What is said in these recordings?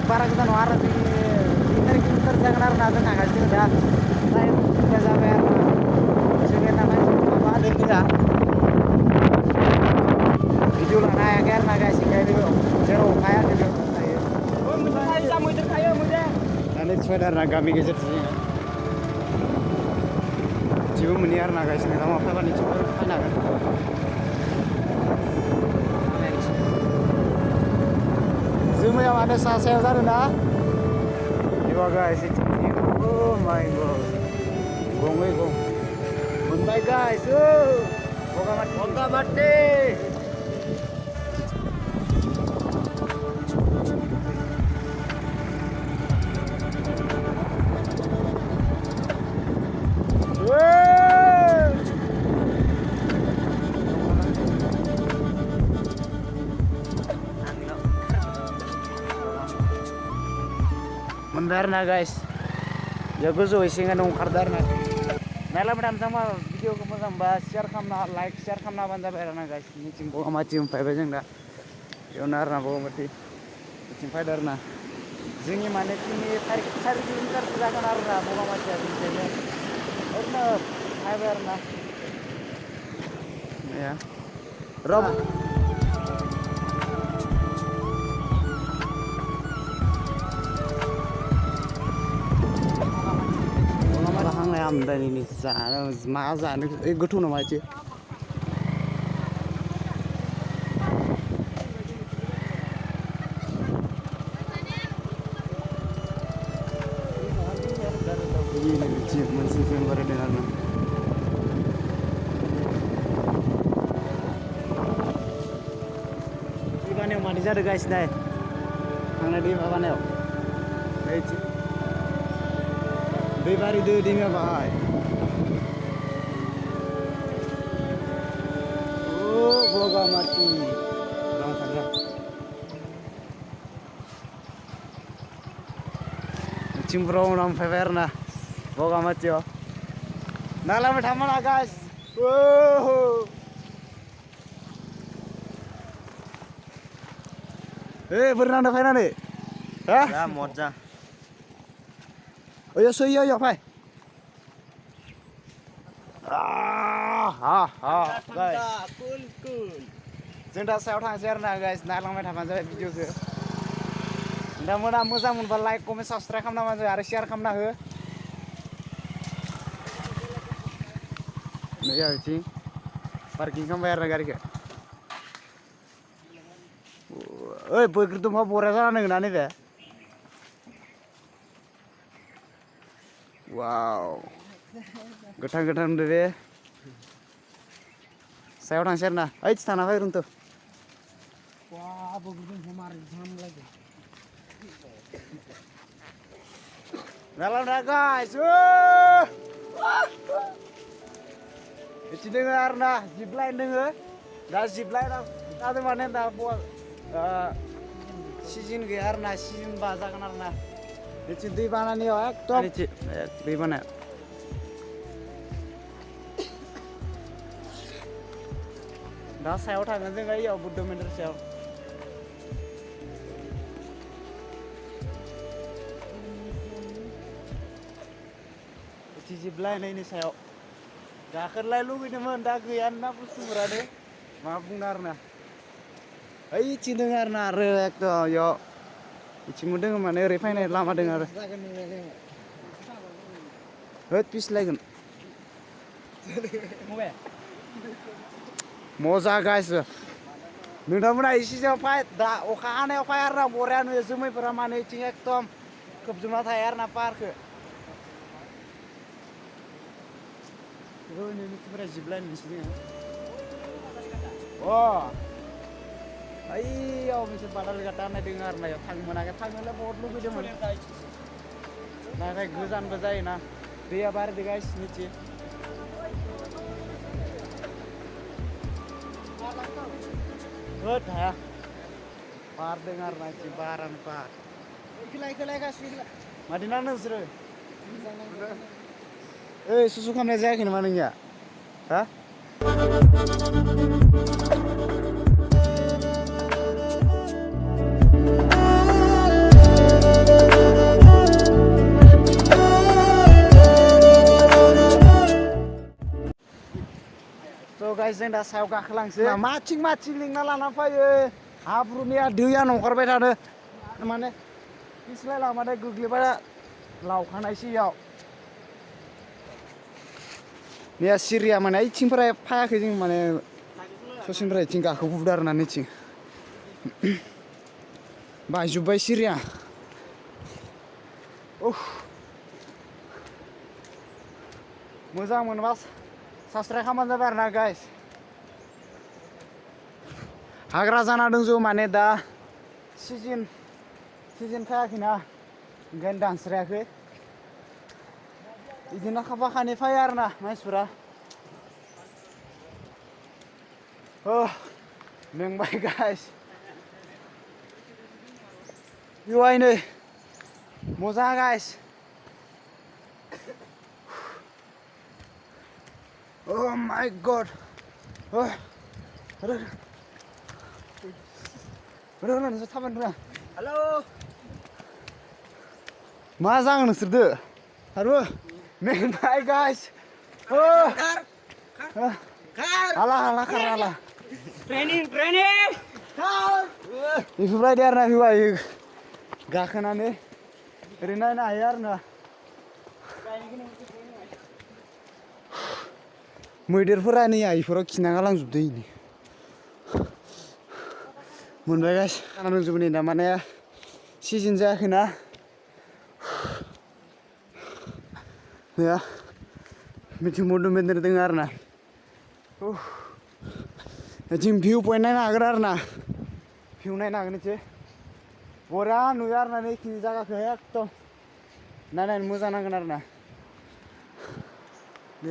Para kita nuara di pinter jangan arna tuh nggak sih udah saya udah sampai sudah namanya apa ada kita video lah naik karena guys kayak dulu zero kayak dulu oh menjadi kamu itu kayak muda nanti sepeda naga kami geser sini coba meniar naga sini kamu apa nih coba naga zoom yang ada saya udah dah. Iwa guys, oh my god, gong. Bye guys, boga mati. Mendarna guys, jago zo isingan nung kardarna. Nala madam sama video ko mo samba share kamna like share kamna banda berana guys. Ni cimpo amacim pai bajang da. Yonar na bo mati. Cimpai darna. Zingi mane tini sari kilometer sudah kan arna bo amacim ini. Orna pai berna. Ya. Rob amdan ini sana maza nih gotu nama aja ini lucu masih film baru dengar di mana yang mandi jadi guys nih mana di mana ya Bebari de di mana bahai? Oh, boga mati. Jangan saja. Cimbro nam feverna. Boga mati yo. Nala Mein ठमना guys. Oh. Bernanda fena nih. Hah? Ya, moja. Oh ya so iya ya Pak. Guys. Cool. जों दा सायाव थांसै आरो ना guys नायलांबाय थाबानो जाबाय भिडिअखौ दा मोजां मोनबा लाइक कमेन्ट साबस्क्राइब खालामना होबानो आरो शेयार खालामना हो नै बिथिं पार्किं खालामबाय आरो गारिखौ ओइ बैग्रि दंफां बरिया जाना दङ ना नैबे Wow, getang deh be. Saya orang share na, ayo tanah air untuk. Wah, begitu kemarin jam lagi. Dalam guys, itu dengar na, zipline dengar, dah zipline na, ada mana dah buat season gear na, season bahasa kenal na. Itu di mana nih ya? Top. Di mana? Dah saya udah ngantuk nggak ya? Buddha minder saya. Cici belai ini saya. Gak kerlai lu ini mendak ya, nak pusura deh. Maaf dengar na. Ayo cinta dengar na, reak tuh yo. Ichi mudeng mana refine lama dengar. Hot piece lagi. Moza guys. Nuda muna isi siapa? Da okahan ya fire na borean ya semua peramane cingek tom. Kebjumlah tayar na park. Ini kamera zipline di sini. Wah. Ayo, bisa padahal kata na dengar na ya, thang mana ke thang mana board lu video mana? Nah kayak guzan bajai na, dia bar di guys niche. Hood ya. Par dengar nanti baran par. Ikhlas kasih. Madinah nusre. Susu kamu aja kini mana ya? Hah? So guys, जों दा सायाव गाखोलांसै माथिं लिंना लाना फैयो हाब्रुनिया दैया नंखारबाय थादो माने फिसलाय लांबाथाय गोग्लैबाय लावखानायसो इयाव निया सिरिया माने इथिंफ्राय फायाखै जों माने ससेनिफ्राय इथिं गाखोबोदों आरोना नैथिं बायजोब्बाय सिरिया मोजां मोनबा साबस्क्राइब खालामबानो जाबाय आरोना गाइस हाग्रा जाना दं ज' माने दा सिजन फैयाखैना ओंखायनो दानस्रायाखै बिदिनो खाफा खानै फैयो आरोना मानसिफोरा मेंबाय गाइस बेवहायनो मोजां guys Oh my god. Udah nasa taban dulu. Halo. Mazang nusirde. Haru. Mentai guys. Kar. Alah kar. Training. Kar. Ifulai dia na hiwa gakanane. Rina na ayar na. मैदेरफोरा नै आइफोराव खिना गालांजोबदों इनो मोनबाय गाइस जाना दंजोबो नै दा माने सिजन जायाखैना या बिथिं मदुम बेन्दोर दङ आरोना बिथिं भिउ पइन्ट नायनो हागोन आरोना भिउ नायनो हागोन एसे बरिया नुयो आरोना नैखिनि जायगाखौ एकदम नायनो मोजां नांगोन आरोना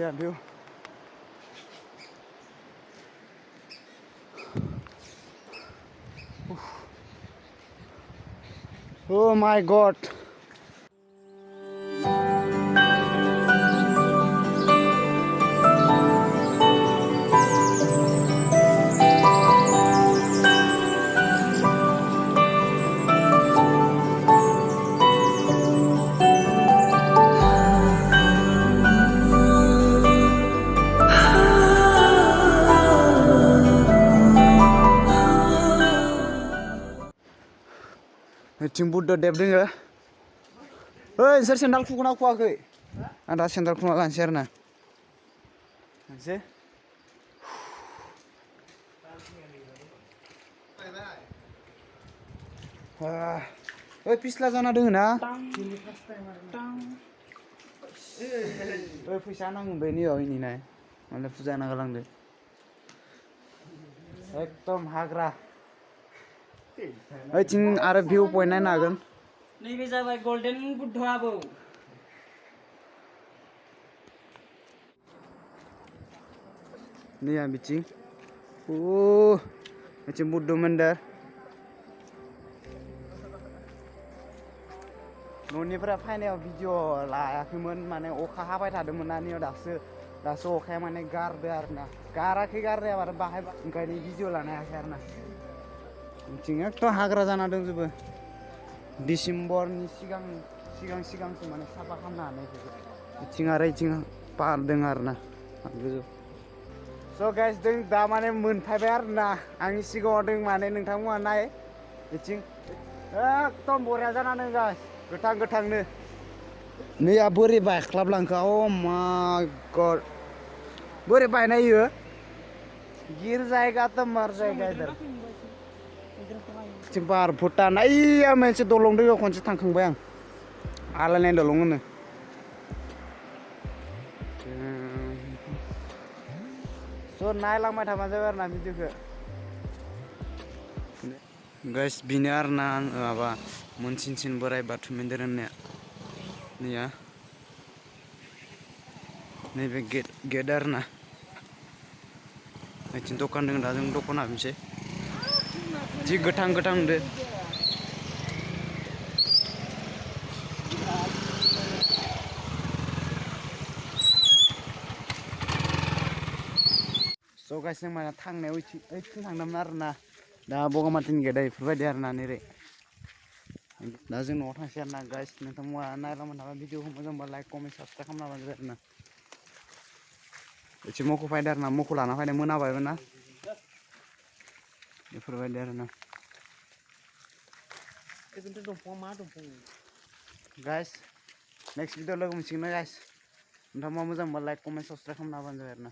या भिउ Oh my god. Tim Buddha Dev dengar. Hei, saya sendal kuku nak kuakai. Ada sendal kuku nak lancar na. Lancar. Hei, pislah sana dengar na. Hei, pisah nang beni ini na. Mana pisah nang galang deh. Ekdom hagra. ओइथिं आरो भिउ point नायनो हागोन नैबे जाबाय golden बुद्धआबो नैया बिथिं बिथिं बुद्ध मन्दिर न'निफ्राय फैनायाव भिडिअ लायाखैमोन माने अखा हाबाय थादोंमोन ना नैयाव दासो अखाया माने गारदो आरोना गाराखै आरो बाहाय ओंखायनो भिडिअ लानो हायाखै आरोना बिथिं एकदम हाग्रा जाना दंजोबो डिसेम्बरनि सिगांसो माने साफा खालामनो हानाय बिथिं आरो बिथिं पार्क दङ आरोना गोजौ स' गाइस जों दा माने मोनफैबाय आरोना आंनि सिगाङाव दं माने नोंथांमोना नाय बिथिं एकदम बरिया जाना दं गाइस गोथांनो नैया बोरै बायख्लाबलांखो अ माय गड बोरै बायनाय इयो गिर जायगा तो मर जायगा इधर बार भुटान ओइया मोनसे दलं दङ खनसे थांखांबाय आं आलायनाय दलं होनो स' नायलांबाय थाबानो जाबाय आरोना भिडिअखौ गाइस बेनो आरोना माबा मोनसिनसिन बोराइ बाथौ मन्दिर होननाया नैया नैबे गेट आरोना बिथिं दखान दङ दा जों दखान हाबनोसै जि गोथां गोथां नुदो स' गाइस जों माने थांनायाव ओइथिं थांदोंमोन आरोना दा बगामाथिनि गेटआ इफोरबायदि आरोना नेरै दा जों न'आव थांसै आरोना गाइस नोंथांमोना नायलांबाय थाबा भिडिअखौ मोजां मोनबा लाइक कमेन्ट साबसक्राइब खालामना होबानो जाबाय आरोना एसे मख' फैदो आरोना मख' लाना फैदो मोनाबायबो ना बेफोरबायदि आरोना बेखौथ' दंफाङा मा दंफां गाइस नेक्स्ट भिडिअ लोगो मोनसिगोन ना गाइस नोंथांमोना मोजां मोनबा लाइक कमेन्ट साबसक्राइब खालामना होबानो जाबाय आरोना